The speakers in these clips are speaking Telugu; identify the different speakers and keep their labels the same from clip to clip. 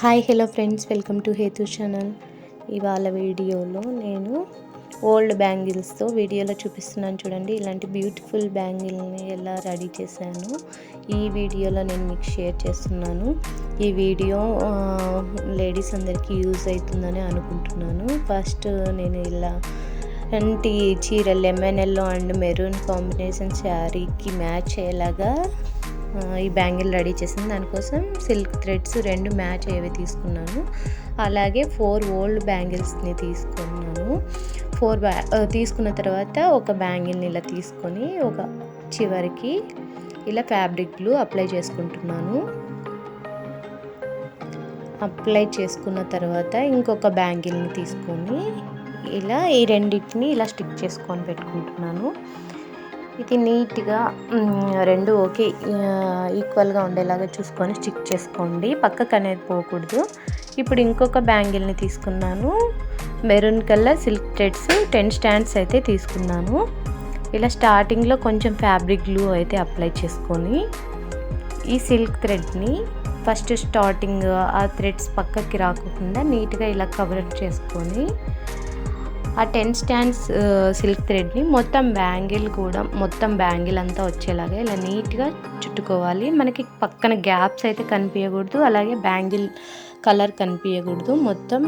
Speaker 1: Hi hello friends, welcome to hethu channel. ఇవాళ వీడియోలో నేను ఓల్డ్ బ్యాంగిల్స్తో వీడియోలో చూపిస్తున్నాను చూడండి. ఇలాంటి బ్యూటిఫుల్ బ్యాంగిల్ని ఎలా రెడీ చేశాను ఈ వీడియోలో నేను మీకు షేర్ చేస్తున్నాను. ఈ వీడియో లేడీస్ అందరికీ యూజ్ అవుతుందని అనుకుంటున్నాను. ఫస్ట్ నేను ఇలా చీర lemon yellow and maroon combination శారీకి మ్యాచ్ అయ్యేలాగా ఈ బ్యాంగిల్ రెడీ చేసింది. దానికోసం సిల్క్ థ్రెడ్స్ 2 మ్యాచ్ అయ్యేవి తీసుకున్నాను. అలాగే 4 ఓల్డ్ బ్యాంగిల్స్ని తీసుకున్నాను. 4 తీసుకున్న తర్వాత ఒక బ్యాంగిల్ని ఇలా తీసుకొని ఒక చివరికి ఇలా ఫ్యాబ్రిక్ గ్లూ అప్లై చేసుకుంటున్నాను. అప్లై చేసుకున్న తర్వాత ఇంకొక బ్యాంగిల్ని తీసుకొని ఇలా ఈ రెండింటిని ఇలా స్టిక్ చేసుకొని పెట్టుకుంటున్నాను. ఇది నీట్గా 2 ఓకే ఈక్వల్గా ఉండేలాగా చూసుకొని స్టిక్ చేసుకోండి, పక్కకు అనేది పోకూడదు. ఇప్పుడు ఇంకొక బ్యాంగిల్ని తీసుకున్నాను. Maroon colour silk threads 10 stands అయితే తీసుకున్నాను. ఇలా స్టార్టింగ్లో కొంచెం ఫ్యాబ్రిక్ గ్లూ అయితే అప్లై చేసుకొని ఈ సిల్క్ థ్రెడ్ని ఫస్ట్ స్టార్టింగ్ ఆ థ్రెడ్స్ పక్కకి రాకుండా నీట్గా ఇలా కవర్ చేసుకొని ఆ 10 స్టాండ్స్ సిల్క్ థ్రెడ్ని మొత్తం బ్యాంగిల్ అంతా వచ్చేలాగా ఇలా నీట్గా చుట్టుకోవాలి. మనకి పక్కన గ్యాప్స్ అయితే కనిపించకూడదు, అలాగే బ్యాంగిల్ కలర్ కనిపించకూడదు. మొత్తం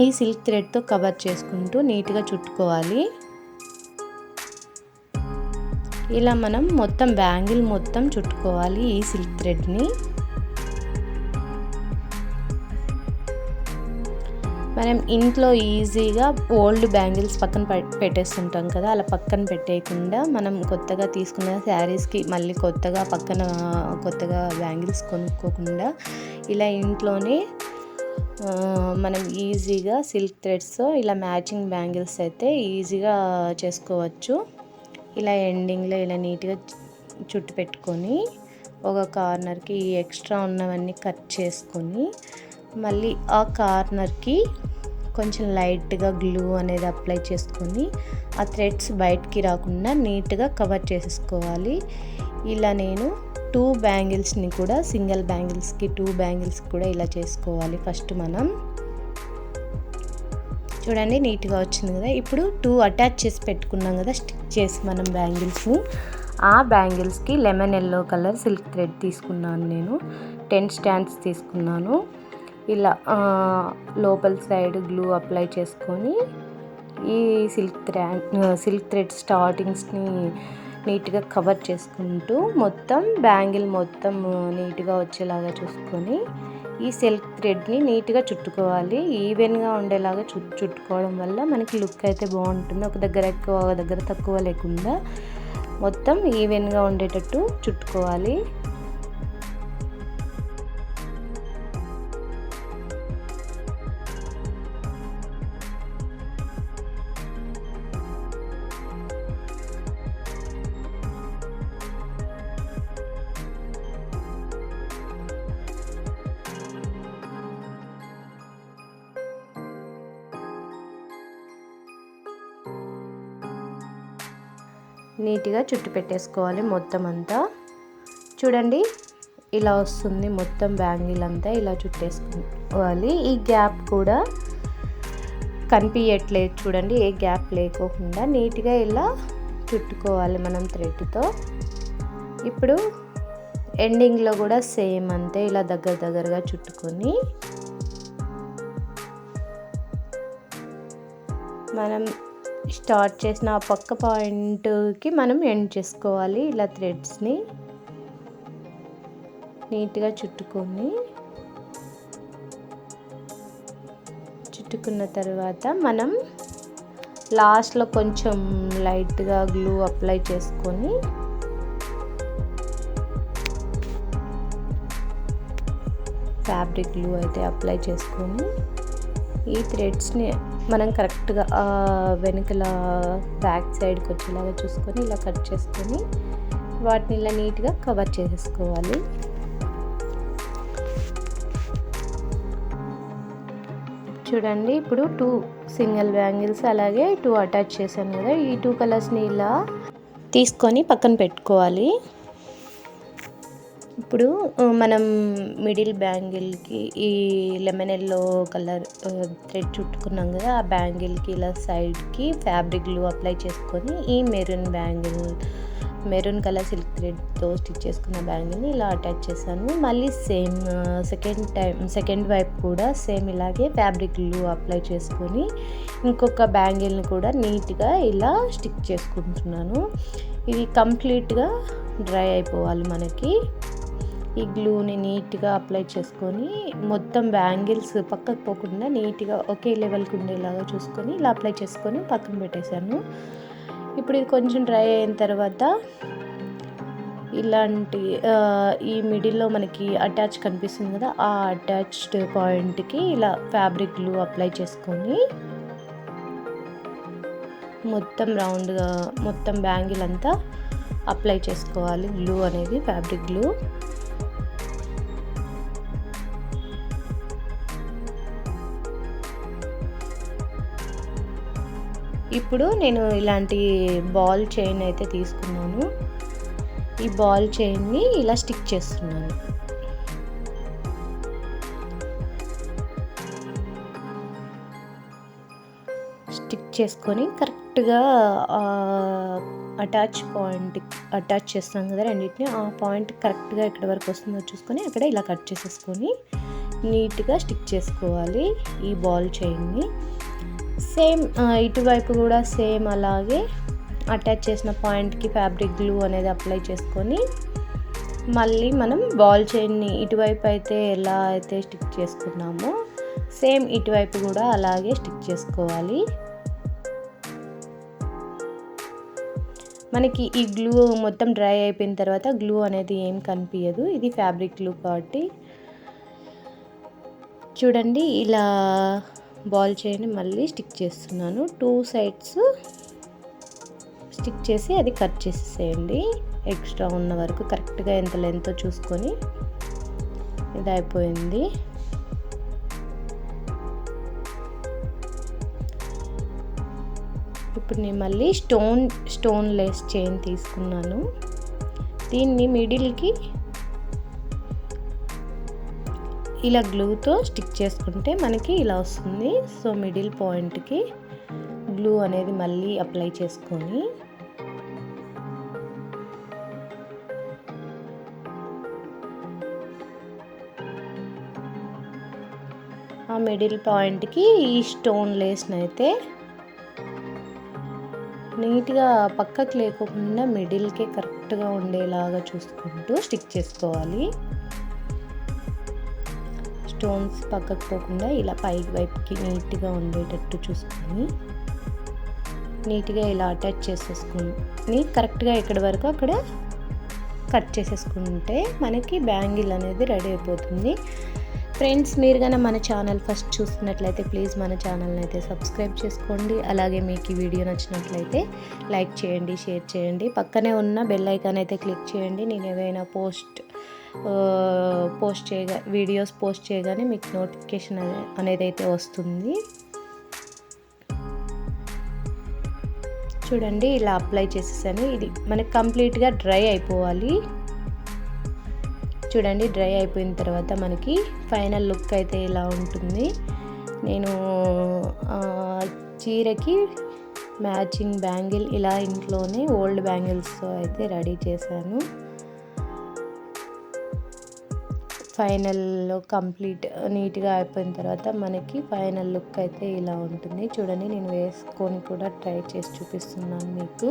Speaker 1: ఈ సిల్క్ థ్రెడ్తో కవర్ చేసుకుంటూ నీట్గా చుట్టుకోవాలి. ఇలా మనం బ్యాంగిల్ మొత్తం చుట్టుకోవాలి ఈ సిల్క్ థ్రెడ్ని. మనం ఇంట్లో ఈజీగా ఓల్డ్ బ్యాంగిల్స్ పక్కన పెట్టేస్తుంటాం కదా, అలా పక్కన పెట్టేయకుండా మనం కొత్తగా తీసుకున్న శారీస్కి మళ్ళీ కొత్తగా బ్యాంగిల్స్ కొనుక్కోకుండా ఇలా ఇంట్లోనే మనం ఈజీగా సిల్క్ థ్రెడ్స్తో ఇలా మ్యాచింగ్ బ్యాంగిల్స్ అయితే ఈజీగా చేసుకోవచ్చు. ఇలా ఎండింగ్లో ఇలా నీట్గా చుట్టు పెట్టుకొని ఒక కార్నర్కి ఎక్స్ట్రా ఉన్నవన్నీ కట్ చేసుకొని మళ్ళీ ఆ కార్నర్కి కొంచెం లైట్గా గ్లూ అనేది అప్లై చేసుకొని ఆ థ్రెడ్స్ బయటికి రాకుండా నీట్గా కవర్ చేసేసుకోవాలి. ఇలా నేను 2 బ్యాంగిల్స్ని కూడా సింగిల్ బ్యాంగిల్స్కి 2 బ్యాంగిల్స్ కూడా ఇలా చేసుకోవాలి. ఫస్ట్ మనం చూడండి నీట్గా వచ్చింది కదా. ఇప్పుడు 2 అటాచ్ చేసి పెట్టుకున్నాం కదా స్టిక్ చేసి మనం బ్యాంగిల్స్ని, ఆ బ్యాంగిల్స్కి lemon yellow colour silk thread తీసుకున్నాను. నేను 10 స్టాండ్స్ తీసుకున్నాను. ఇలా లోపల సైడ్ గ్లూ అప్లై చేసుకొని ఈ సిల్క్ థ్రెడ్ స్టార్టింగ్స్ని నీట్గా కవర్ చేసుకుంటూ బ్యాంగిల్ మొత్తం నీట్గా వచ్చేలాగా చూసుకొని ఈ సిల్క్ థ్రెడ్ని నీట్గా చుట్టుకోవాలి. ఈవెన్గా ఉండేలాగా చుట్టుకోవడం వల్ల మనకి లుక్ అయితే బాగుంటుంది. ఒక దగ్గర ఎక్కువ ఒక దగ్గర తక్కువ లేకుండా మొత్తం ఈవెన్గా ఉండేటట్టు చుట్టుకోవాలి. నీట్గా చుట్టు పెట్టేసుకోవాలి మొత్తం అంతా. చూడండి ఇలా వస్తుంది మొత్తం బ్యాంగిల్ అంతా ఇలా చుట్టేసుకోవాలి. ఈ గ్యాప్ కూడా కనిపించట్లేదు చూడండి, ఏ గ్యాప్ లేకోకుండా నీట్గా ఇలా చుట్టుకోవాలి మనం థ్రెడ్తో. ఇప్పుడు ఎండింగ్లో కూడా సేమ్ అంతే ఇలా దగ్గరగా చుట్టుకొని మనం స్టార్ట్ చేసిన ఆ పక్క పాయింట్కి మనం ఎండ్ చేసుకోవాలి. ఇలా థ్రెడ్స్ని నీట్గా చుట్టుకున్న తర్వాత మనం లాస్ట్లో కొంచెం లైట్గా గ్లూ అప్లై చేసుకొని ఫ్యాబ్రిక్ గ్లూ అయితే అప్లై చేసుకొని ఈ థ్రెడ్స్ని మనం కరెక్ట్గా వెనకల బ్యాక్ సైడ్కి వచ్చేలాగా చూసుకొని ఇలా కట్ చేసుకొని వాటిని ఇలా నీట్గా కవర్ చేసేసుకోవాలి. చూడండి ఇప్పుడు 2 సింగిల్ బ్యాంగిల్స్ అలాగే 2 అటాచ్ చేశాను కదా, ఈ 2 కలర్స్ని ఇలా తీసుకొని పక్కన పెట్టుకోవాలి. ఇప్పుడు మనం మిడిల్ బ్యాంగిల్కి ఈ లెమన్ ఎల్లో కలర్ థ్రెడ్ చుట్టుకున్నాం కదా, ఆ బ్యాంగిల్కి ఇలా సైడ్కి ఫ్యాబ్రిక్ గ్లూ అప్లై చేసుకొని ఈ మెరూన్ కలర్ సిల్క్ థ్రెడ్తో స్టిచ్ చేసుకున్న బ్యాంగిల్ని ఇలా అటాచ్ చేశాను. మళ్ళీ సేమ్ సెకండ్ వైపు కూడా సేమ్ ఇలాగే ఫ్యాబ్రిక్ గ్లూ అప్లై చేసుకొని ఇంకొక బ్యాంగిల్ని కూడా నీట్గా ఇలా స్టిక్ చేసుకుంటున్నాను. ఇది కంప్లీట్గా డ్రై అయిపోవాలి. మనకి ఈ గ్లూని నీట్గా అప్లై చేసుకొని మొత్తం బ్యాంగిల్స్ పక్కకు పోకుండా నీట్గా ఒకే లెవెల్కి ఉండేలాగా చూసుకొని ఇలా అప్లై చేసుకొని పక్కన పెట్టేశాను. ఇప్పుడు ఇది కొంచెం డ్రై అయిన తర్వాత ఇలాంటి ఈ మిడిల్లో మనకి అటాచ్ కనిపిస్తుంది కదా, ఆ అటాచ్డ్ పాయింట్కి ఇలా ఫ్యాబ్రిక్ గ్లూ అప్లై చేసుకొని మొత్తం రౌండ్గా మొత్తం బ్యాంగిల్ అంతా అప్లై చేసుకోవాలి. గ్లూ అనేది ఫ్యాబ్రిక్ గ్లూ. ఇప్పుడు నేను ఇలాంటి బాల్ చైన్ అయితే తీసుకున్నాను. ఈ బాల్ చైన్ని ఇలా స్టిక్ చేస్తున్నాను. స్టిక్ చేసుకొని కరెక్ట్గా అటాచ్ చేస్తాం కదా రెండింటిని, ఆ పాయింట్ కరెక్ట్గా ఎక్కడి వరకు వస్తుందో చూసుకొని అక్కడ ఇలా కట్ చేసేసుకొని నీట్గా స్టిక్ చేసుకోవాలి ఈ బాల్ చైన్ని. సేమ్ ఇటువైపు కూడా సేమ్ అలాగే అటాచ్ చేసిన పాయింట్కి ఫ్యాబ్రిక్ గ్లూ అనేది అప్లై చేసుకొని మళ్ళీ మనం బాల్ చైన్ని ఇటువైపు అయితే ఎలా అయితే స్టిక్ చేసుకున్నామో సేమ్ ఇటువైపు కూడా అలాగే స్టిక్ చేసుకోవాలి. మనకి ఈ గ్లూ మొత్తం డ్రై అయిపోయిన తర్వాత గ్లూ అనేది ఏం కనిపించదు, ఇది ఫ్యాబ్రిక్ గ్లూ కాబట్టి. చూడండి ఇలా బాల్ చైన్ మళ్ళీ స్టిక్ చేస్తున్నాను. 2 సైడ్స్ స్టిక్ చేసి అది కట్ చేసేసేయండి. ఎక్స్ట్రా ఉన్న వరకు కరెక్ట్గా ఎంత లెంత్ చూసుకొని. ఇది అయిపోయింది. ఇప్పుడు నేను మళ్ళీ స్టోన్ లేస్ చైన్ తీసుకున్నాను. దీన్ని మిడిల్కి ఇలా గ్లూతో స్టిక్ చేసుకుంటే మనకి ఇలా వస్తుంది. సో మిడిల్ పాయింట్కి గ్లూ అనేది మళ్ళీ అప్లై చేసుకొని ఆ మిడిల్ పాయింట్కి ఈ స్టోన్ లేస్ని అయితే నీట్గా పక్కకు లేకుండా మిడిల్కే కరెక్ట్గా ఉండేలాగా చూసుకుంటూ స్టిక్ చేసుకోవాలి. స్టోన్స్ పక్కకు పోకుండా ఇలా పై వైపుకి నీట్గా ఉండేటట్టు చూసుకొని నీట్గా ఇలా అటాచ్ చేసేసుకుని కరెక్ట్గా ఎక్కడి వరకు అక్కడ కట్ చేసేసుకుంటే మనకి బ్యాంగిల్ అనేది రెడీ అయిపోతుంది. ఫ్రెండ్స్, మీరు కానీ మన ఛానల్ ఫస్ట్ చూస్తున్నట్లయితే ప్లీజ్ మన ఛానల్ని అయితే సబ్స్క్రైబ్ చేసుకోండి. అలాగే మీకు ఈ వీడియో నచ్చినట్లయితే లైక్ చేయండి, షేర్ చేయండి. పక్కనే ఉన్న బెల్ ఐకాన్ అయితే క్లిక్ చేయండి. నేను ఏదైనా వీడియోస్ పోస్ట్ చేయగానే మీకు నోటిఫికేషన్ అనేది అయితే వస్తుంది. చూడండి ఇలా అప్లై చేసేసాను. ఇది మనకి కంప్లీట్గా డ్రై అయిపోవాలి. చూడండి డ్రై అయిపోయిన తర్వాత మనకి ఫైనల్ లుక్ అయితే ఇలా ఉంటుంది. నేను చీరకి మ్యాచింగ్ బ్యాంగిల్ ఇలా ఇంట్లోనే ఓల్డ్ బ్యాంగిల్స్తో అయితే రెడీ చేశాను. ఫైనల్లో కంప్లీట్ నీట్గా అయిపోయిన తర్వాత మనకి ఫైనల్ లుక్ అయితే ఇలా ఉంటుంది. చూడండి నేను వేసుకొని కూడా ట్రై చేసి చూపిస్తున్నాను మీకు.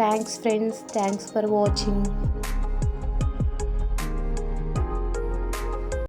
Speaker 1: Thanks friends, thanks for watching.